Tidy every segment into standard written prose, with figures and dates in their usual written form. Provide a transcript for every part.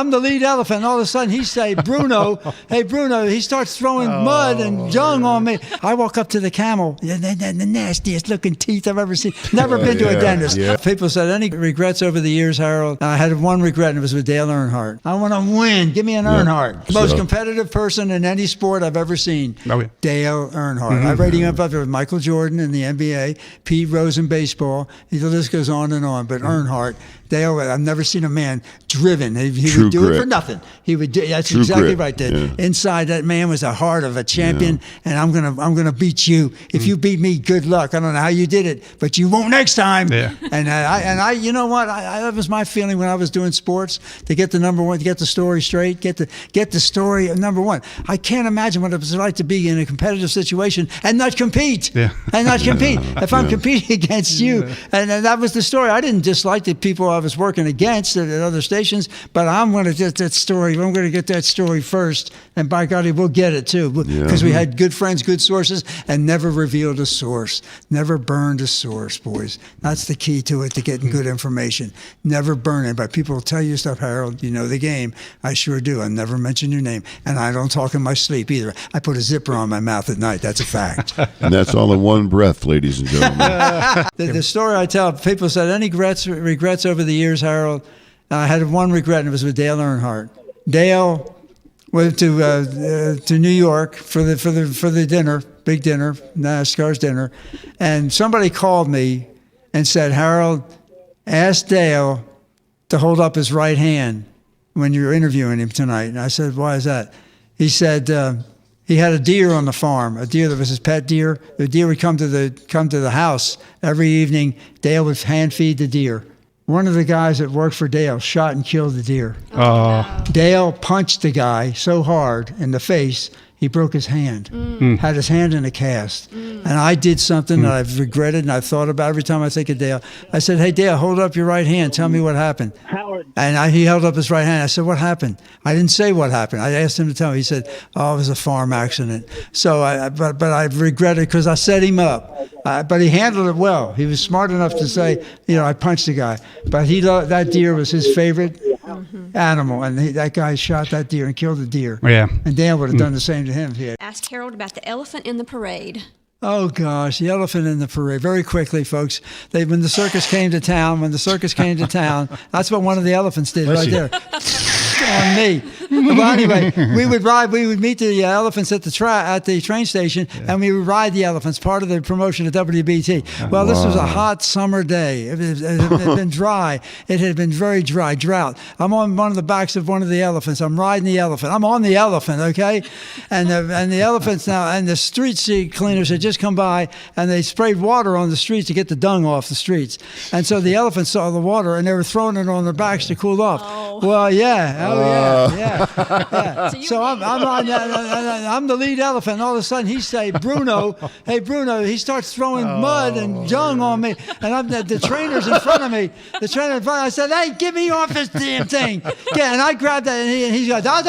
I'm the lead elephant. And all of a sudden, he say, Bruno, hey, Bruno, he starts throwing mud and dung on me. I walk up to the camel, the nastiest looking teeth I've ever seen. Never been to a dentist. Yeah. People said, any regrets over the years, Harold? I had one regret, and it was with Dale Earnhardt. I want to win. Give me an Earnhardt. Most competitive person in any sport I've ever seen. Oh, yeah. Dale Earnhardt. I rated him up with Michael Jordan in the NBA, Pete Rose in baseball. The list goes on and on. But Earnhardt, Dale, I've never seen a man driven. He would do it for nothing. He would do. That's True exactly grit. Right. Inside that man was the heart of a champion, and I'm gonna beat you. If you beat me, good luck. I don't know how you did it, but you won't next time. Yeah. And I, you know what? That was my feeling when I was doing sports. To get the number one, to get the story straight, get the story of number one. I can't imagine what it was like to be in a competitive situation and not compete. Yeah. And not compete. If I'm competing against you, and that was the story. I didn't dislike the people I was working against at other stations, but I'm going to get that story. I'm going to get that story first, and by golly, we'll get it too, because we had good friends, good sources, and never revealed a source, never burned a source, boys. That's the key to it, to getting good information. Never burn it. But people will tell you stuff, Harold. You know the game. I sure do. I never mention your name, and I don't talk in my sleep either. I put a zipper on my mouth at night. That's a fact. And that's all in one breath, ladies and gentlemen. The story I tell, people said, any regrets over the years, Harold? I had one regret, and it was with Dale Earnhardt. Dale went to New York for the dinner, big dinner, Nascar's dinner, and somebody called me and said, Harold, ask Dale to hold up his right hand when you're interviewing him tonight. And I said, why is that? He said he had a deer on the farm, a deer that was his pet deer. The deer would come to the house every evening. Dale would hand feed the deer. One of the guys that worked for Dale shot and killed the deer. Oh. Dale punched the guy so hard in the face, he broke his hand, had his hand in a cast. And I did something that I've regretted and I've thought about every time I think of Dale. I said, hey, Dale, hold up your right hand. Tell me what happened. Howard. And he held up his right hand. I said, what happened? I didn't say what happened. I asked him to tell me. He said, oh, it was a farm accident. So, but I regret it because I set him up. But he handled it well. He was smart enough to say, I punched the guy. But that deer was his favorite animal, and that guy shot that deer and killed the deer. Yeah. And Dale would have done the same to him if he had. Ask Harold about the elephant in the parade. Oh, gosh, the elephant in the parade. Very quickly, folks. When the circus came to town, that's what one of the elephants did right there. On me. Well, anyway, we would meet the elephants at the train station, and we would ride the elephants, part of the promotion at WBT. Well, this was a hot summer day. It had been dry. It had been very dry, drought. I'm on one of the backs of one of the elephants. I'm riding the elephant. I'm on the elephant, okay? And the elephants now, and the street cleaners had just come by, and they sprayed water on the streets to get the dung off the streets. And so the elephants saw the water, and they were throwing it on their backs to cool off. Oh. Well, yeah. So I'm the lead elephant, and all of a sudden he say, Bruno, hey, Bruno, he starts throwing mud and dung on me, and the trainer's in front of me. I said, hey, get me off this damn thing. Yeah, and I grabbed that, and he goes, have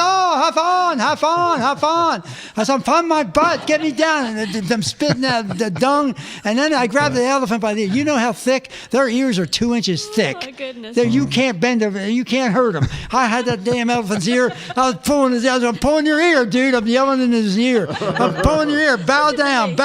fun. I said, I'm my butt, get me down. And I'm spitting out the dung, and then I grabbed the elephant by the ear. You know how thick? Their ears are 2 inches thick. Oh, my goodness. You can't bend them, you can't hurt them. I had that damn elephant's ear. I was pulling his ear. I'm pulling your ear, dude. I'm yelling in his ear. I'm pulling your ear. Bow down.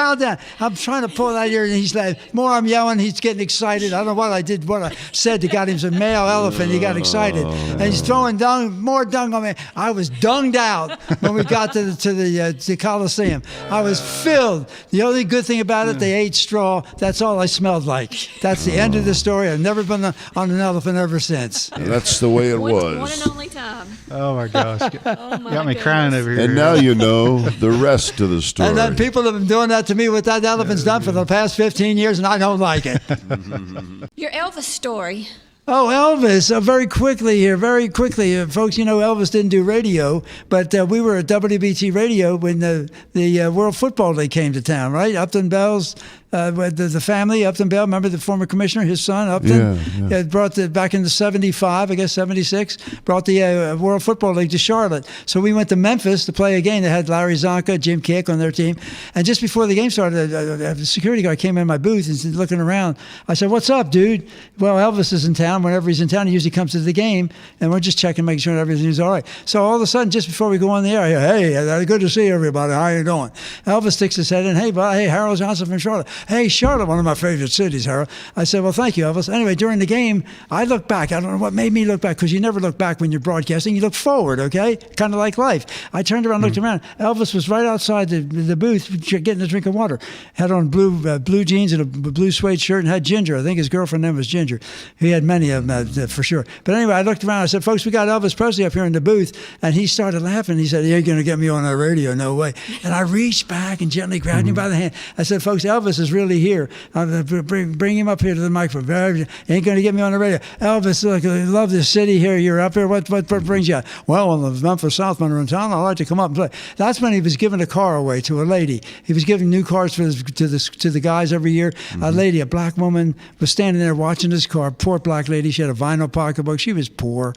I'm trying to pull that ear, and he's like, more I'm yelling, he's getting excited. I don't know what I did, what I said to got him a male elephant. He got excited, and he's throwing more dung on me. I was dunged out when we got to the Coliseum. I was filled. The only good thing about it, they ate straw. That's all I smelled like. That's the end of the story. I've never been on an elephant ever since. That's the way it was. One and only time. Oh my gosh. Got me crying over here. And now you know the rest of the story. And then people have been doing that to me, what that elephant's done for the past 15 years, and I don't like it. Your Elvis story. Oh, Elvis, very quickly, folks, Elvis didn't do radio, but we were at WBT Radio when the World Football League came to town, right? Upton Bells the family, Upton Bell, remember the former commissioner, his son, Upton, brought back in the 75, I guess 76, brought the World Football League to Charlotte. So we went to Memphis to play a game. They had Larry Zonka, Jim Kick on their team. And just before the game started, the security guard came in my booth and looking around. I said, "What's up, dude?" "Well, Elvis is in town. Whenever he's in town, he usually comes to the game, and we're just checking, making sure everything's all right." So all of a sudden, just before we go on the air, "Hey, good to see everybody. How you doing?" Elvis sticks his head in. "Hey, bud, hey, Harold Johnson from Charlotte." "Hey, Charlotte, one of my favorite cities, Harold." I said, "Well, thank you, Elvis." Anyway, during the game, I looked back. I don't know what made me look back, because you never look back when you're broadcasting. You look forward, okay? Kind of like life. I turned around, looked around. Elvis was right outside the booth getting a drink of water. Had on blue jeans and a blue suede shirt and had Ginger. I think his girlfriend name was Ginger. He had many of them for sure. But anyway, I looked around. I said, "Folks, we got Elvis Presley up here in the booth." And he started laughing. He said, "You ain't going to get me on the radio, no way." And I reached back and gently grabbed him by the hand. I said, "Folks, Elvis is really here. Bring him up here to the microphone. You ain't going to get me on the radio. Elvis, look, I love this city here. You're up here. What brings you out?" "Well, when the Memphis Southmen are in town, I like to come up and play." That's when he was giving a car away to a lady. He was giving new cars to the guys every year. A lady, a black woman, was standing there watching his car. Poor black lady. She had a vinyl pocketbook. She was poor,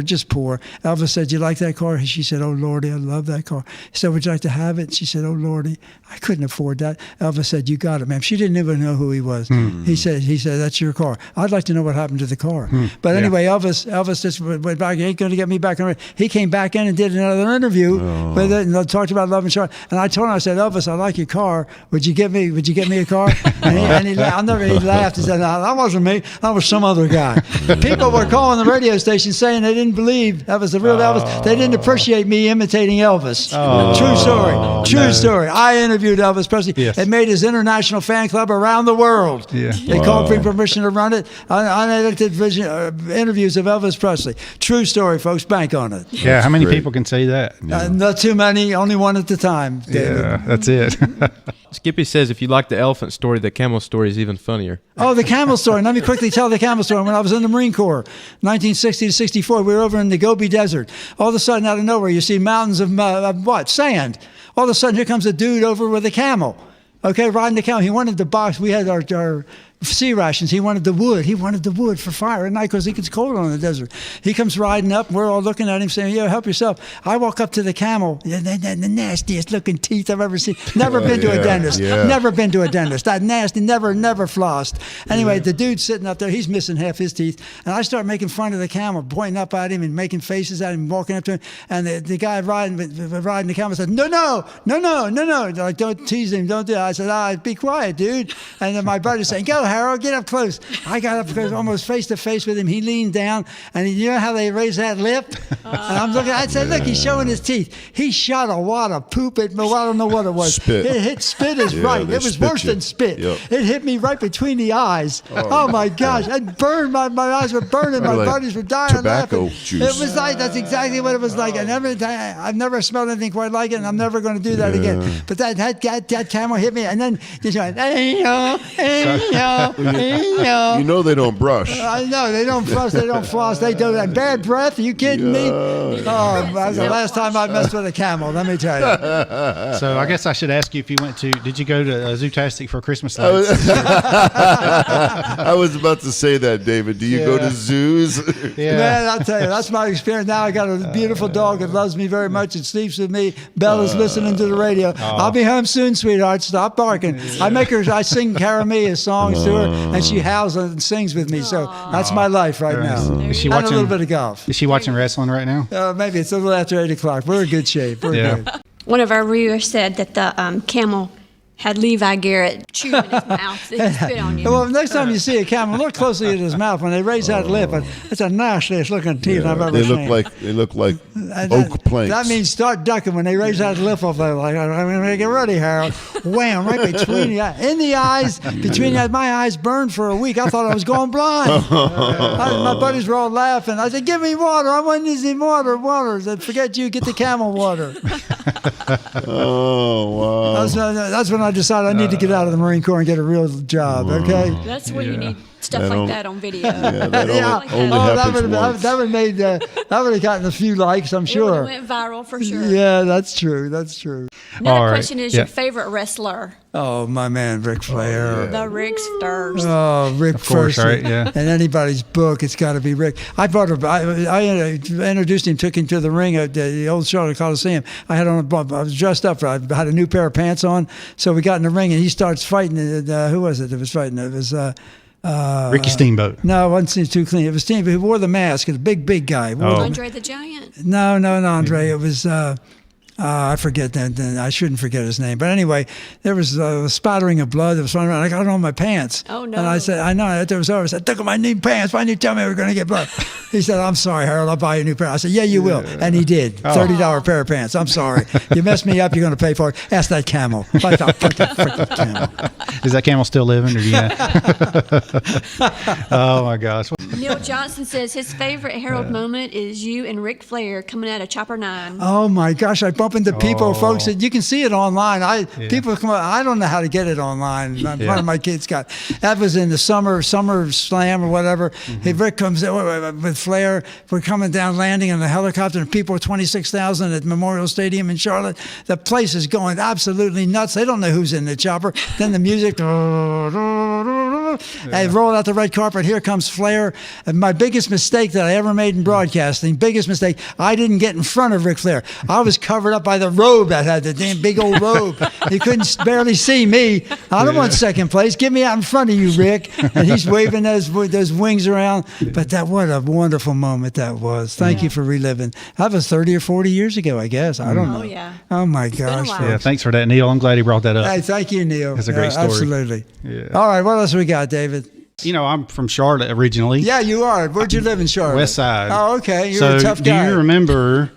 just poor. Elvis said, "You like that car?" She said, "Oh, Lordy, I love that car." He said, "Would you like to have it?" She said, "Oh, Lordy, I couldn't afford that." Elvis said, "You got it, ma'am." She didn't even know who he was. He said, "That's your car." I'd like to know what happened to the car. But anyway, Elvis just went back. He ain't going to get me back on. He came back in and did another interview with it, and talked about Love and Charlotte. And I told him, I said, "Elvis, I like your car. Would you get me a car?" And he laughed. He said, "No, that wasn't me. That was some other guy." People were calling the radio station saying they didn't believe that was the real Elvis. They didn't appreciate me imitating Elvis. True story. True story. I interviewed Elvis Presley. Yes. It made his international fan club around the world. Yeah. They called for permission to run it. Unedited interviews of Elvis Presley. True story, folks. Bank on it. Yeah, how many people can say that? Not too many. Only one at a time, David. Yeah, that's it. Skippy says if you like the elephant story, the camel story is even funnier. Oh, the camel story. Let me quickly tell the camel story. When I was in the Marine Corps, 1960 to 64, we were over in the Gobi Desert. All of a sudden, out of nowhere, you see mountains of what? Sand. All of a sudden, here comes a dude over with a camel. Okay, riding the camel. He wanted the box. We had our sea rations. He wanted the wood. He wanted the wood for fire at night because it gets cold on the desert. He comes riding up. We're all looking at him saying, "Yo, help yourself." I walk up to the camel. The nastiest looking teeth I've ever seen. Never been to a dentist. Never been to a dentist. That nasty, never flossed. Anyway, the dude's sitting up there. He's missing half his teeth. And I start making fun of the camel, pointing up at him and making faces at him, walking up to him. And the guy riding the camel said, No. Like, "Don't tease him. Don't do that." I said, "Be quiet, dude." And then my brother's saying, "Go, Harold, get up close." I got up close, almost face to face with him. He leaned down, and you know how they raise that lip? And I'm looking. I said, "Look, he's showing his teeth." He shot a wad of poop at me. Well, I don't know what it was. Spit. It hit spit is right. It was worse than spit. Yep. It hit me right between the eyes. Oh my gosh! It burned. My eyes were burning. My Like buddies were dying tobacco laughing. juice. It was like that's exactly what it was like. And I've never smelled anything quite like it, and I'm never going to do that again. But that camel hit me, and then just went, "Hey yo, hey yo, hey yo." You know they don't brush. I know they don't floss. They don't floss. They do that. Bad breath. Are you kidding me? Oh, that was the last time I messed with a camel. Let me tell you. So I guess I should ask you if you did you go to Zootastic for Christmas lights? I was about to say that, David. Do you go to zoos? Yeah. Man, I'll tell you, that's my experience. Now I got a beautiful dog that loves me very much. It sleeps with me. Bella's listening to the radio. I'll be home soon, sweetheart. Stop barking. I sing Caramia songs to her, and she howls and sings with me. So that's my life right now. Is she And a watching little bit of golf. Is she watching wrestling right now? Maybe it's a little after 8 o'clock. We're in good shape. We're good. One of our reviewers said that the camel had Levi Garrett chewing in his mouth. He spit on you. Well, next time you see a camel, look closely at his mouth. When they raise that lip, it's the nastiest looking teeth I've ever They seen. look like oak planks. That means start ducking when they raise that lip off. Like, I'm gonna get ready, Harold. Wham! Right between the eyes, in the eyes, between the eyes. My eyes burned for a week. I thought I was going blind. My buddies were all laughing. I said, "Give me water. I want to see water. I said, "Forget you. Get the camel water." Oh wow! That's when I decided I need to get out of the Marine Corps and get a real job. Okay. That's when you need stuff like that on video. Yeah, that only that happens once. would have gotten a few likes, I'm It sure. went viral for sure. Yeah, that's true. That's true. Another All right. question is Yeah. your favorite wrestler. Oh, my man, Rick Flair. The Rick's first. Oh, Rick Of course, first. right, yeah. In anybody's book, it's got to be Rick. I introduced him, took him to the ring at the old Charlotte Coliseum. I was dressed up. I had a new pair of pants on. So we got in the ring, and he starts fighting. Who was it that was fighting? It was Ricky Steamboat. No, it wasn't too clean. It was Steve. He wore the mask. A big guy. Andre the Giant. No, Andre. It was. I forget that. I shouldn't forget his name. But anyway, there was a spattering of blood that was running around. I got it on my pants. Oh, no. And I said, I know. There was over. I said, look at my new pants. Why didn't you tell me we were going to get blood? He said, I'm sorry, Harold. I'll buy you a new pair. I said, yeah, you will. And he did. $30 pair of pants. I'm sorry. You messed me up. You're going to pay for it. Ask that camel. Fuck that freaking camel. Is that camel still living? Or oh my gosh. Neil Johnson says his favorite Harold moment is you and Ric Flair coming out of Chopper 9. Oh my gosh! I bump into people, folks. That you can see it online. People come. I don't know how to get it online. One of my kids got. That was in the summer slam or whatever. Hey, Rick comes in with Flair. We're coming down, landing in a helicopter, and people, 26,000 at Memorial Stadium in Charlotte. The place is going absolutely nuts. They don't know who's in the chopper. Then the music. I roll out the red carpet. Here comes Flair. And my biggest mistake that I ever made in broadcasting, biggest mistake, I didn't get in front of Ric Flair. I was covered up by the robe that had the damn big old robe. He couldn't barely see me. I don't want second place. Get me out in front of you, Rick. And he's waving those wings around. But what a wonderful moment that was. Thank you for reliving. That was 30 or 40 years ago, I guess. I don't know. Oh, yeah. Oh, my gosh. while. Yeah, thanks for that, Neil. I'm glad he brought that up. Hey, thank you, Neil. That's a great story. Absolutely. Yeah. All right, what else we got, David? You know, I'm from Charlotte originally. Yeah, you are. Where'd you live in Charlotte? West Side. Oh, okay. You're So a tough guy. do you remember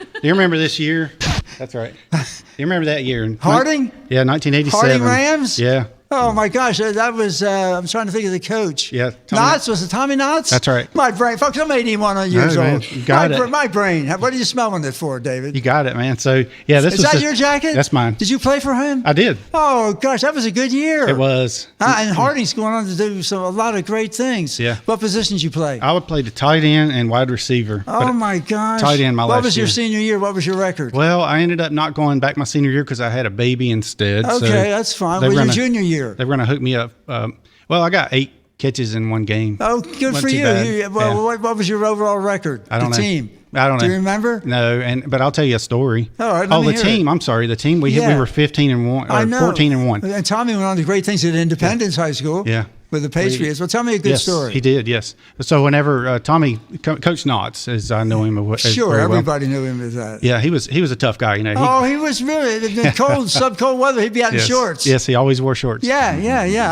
this year? That's right. Do you remember that year? Harding? Yeah, 1987. Harding Rams? Yeah. Oh, my gosh. That was, I'm trying to think of the coach. Yeah, Knotts? Was it Tommy Knotts? That's right. My brain. Folks, I'm 81 years No, man, old. you got it. My brain. What are you smelling it for, David? You got it, man. So, yeah, this Is was that your jacket? That's mine. Did you play for him? I did. Oh, gosh. That was a good year. It was. And Harding's going on to do a lot of great things. Yeah. What positions you play? I would play the tight end and wide receiver. Oh, my gosh. Tight end my What last was your year. senior year? What was your record? Well, I ended up not going back my senior year because I had a baby instead. Okay, so that's fine. they Well, were your gonna- junior year. They were going to hook me up. Well, I got 8 catches in one game. Oh, good Wasn't for too you. bad. Well, Yeah. what was your overall record? I don't the know. team. I don't know. Do you remember? No, but I'll tell you a story. All right, let me the hear team. it. I'm sorry, the team. We Yeah. were 15-1 I or know. 14-1. And Tommy went on to great things at Independence High School. Yeah. With the Patriots. Well, tell me a good Yes, story. he did. Yes. So whenever Tommy, Coach Knotts, as I know him, as Sure, very well. everybody knew him as that. Yeah, he was a tough guy. You know. Oh, he was really in the cold weather. He'd be out in Yes. shorts. Yes, he always wore shorts. Yeah.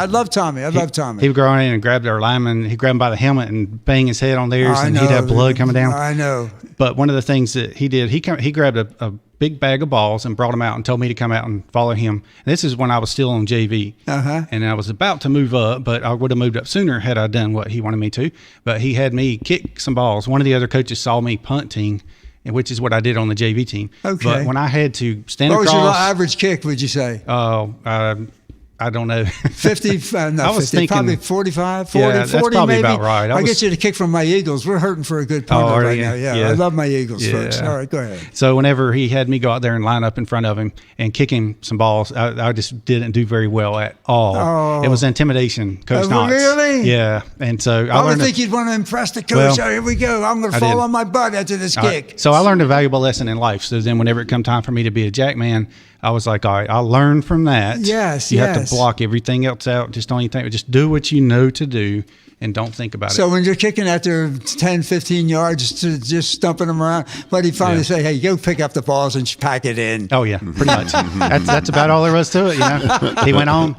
I love Tommy. I love Tommy. He would go in and grab their lineman. He'd grab him by the helmet and bang his head on theirs, I and know. he'd have blood coming down. I know. But one of the things that he did, he grabbed a big bag of balls and brought them out and told me to come out and follow him. And this is when I was still on JV. Uh-huh. And I was about to move up, but I would have moved up sooner had I done what he wanted me to. But he had me kick some balls. One of the other coaches saw me punting, which is what I did on the JV team. Okay. But when I had to stand What was across, your average kick, would you say? I don't know. 50, no, I was 50, thinking- probably 45, 40, Yeah, that's 40 probably maybe. about right. I get you to kick from my Eagles. We're hurting for a good punter are right you? now. Yeah, Yeah. I love my Eagles, Yeah. folks. All right, go ahead. So whenever he had me go out there and line up in front of him and kick him some balls, I just didn't do very well at all. Oh. It was intimidation, Coach Oh, Knotts. really? Yeah. And so I would learned think you'd want to impress the coach. Well, Oh, here we go. I'm going to I fall did. on my butt after this kick. So I learned a valuable lesson in life. So then whenever it come time for me to be a jack man, I was like, all right, I'll learn from that. Yes, You have yes. to block everything else out. Just don't even think. Just do what you know to do and don't think about So it. when you're kicking after 10, 15 yards, just stumping them around, what do you finally say? Hey, go pick up the balls and pack it in. Oh yeah, pretty much. That's about all there was to it. You know, he went on,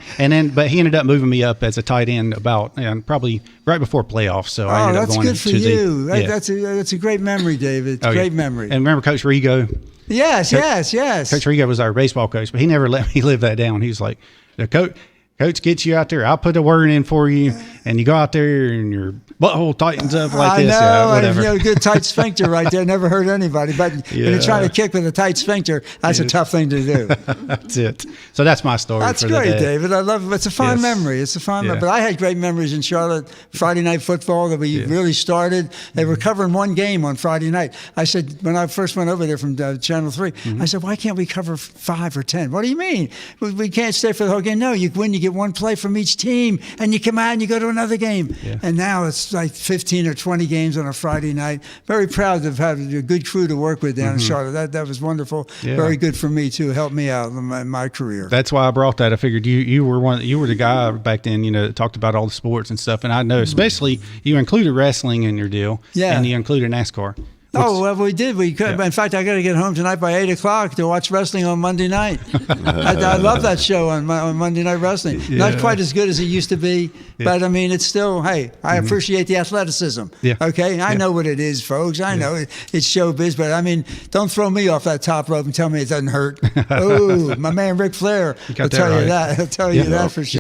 but he ended up moving me up as a tight end about probably right before playoffs. So I Oh, ended up that's going good for to you. the, yeah. That's a great memory, David. Oh, yeah. Great memory. And remember Coach Rigo? Yes. Coach Rigo was our baseball coach, but he never let me live that down. He was like, the coach. Coach gets you out there. I'll put a word in for you, and you go out there and your butthole tightens up like I this. know, Yeah, whatever. you know, good tight sphincter right there. Never hurt anybody. But when you're trying to kick with a tight sphincter, that's a tough thing to do. That's it. So that's my story. That's for great, the day. David. I love it. It's a fond memory. It's a fond memory. But I had great memories in Charlotte. Friday night football that we really started. They were covering one game on Friday night. I said, when I first went over there from Channel 3, I said, why can't we cover 5 or 10? What do you mean? We can't stay for the whole game. No, you win, you get one play from each team, and you come out and you go to another game. Yeah. And now it's like 15 or 20 games on a Friday night. Very proud to have had a good crew to work with down in Charlotte. That was wonderful. Yeah. Very good for me, too. Helped me out in my career. That's why I brought that. I figured you were the guy back then, that talked about all the sports and stuff. And I know, especially, you included wrestling in your deal. Yeah. And you included NASCAR. Oh, well, we did. We could. Yeah. In fact, I got to get home tonight by 8 o'clock to watch wrestling on Monday night. I love that show on Monday Night Wrestling. Yeah. Not quite as good as it used to be, but I mean, it's still, hey, I appreciate the athleticism. Yeah. Okay? I know what it is, folks. I know it's showbiz, but I mean, don't throw me off that top rope and tell me it doesn't hurt. Oh, my man Rick Flair will tell you that. He'll tell you that for sure.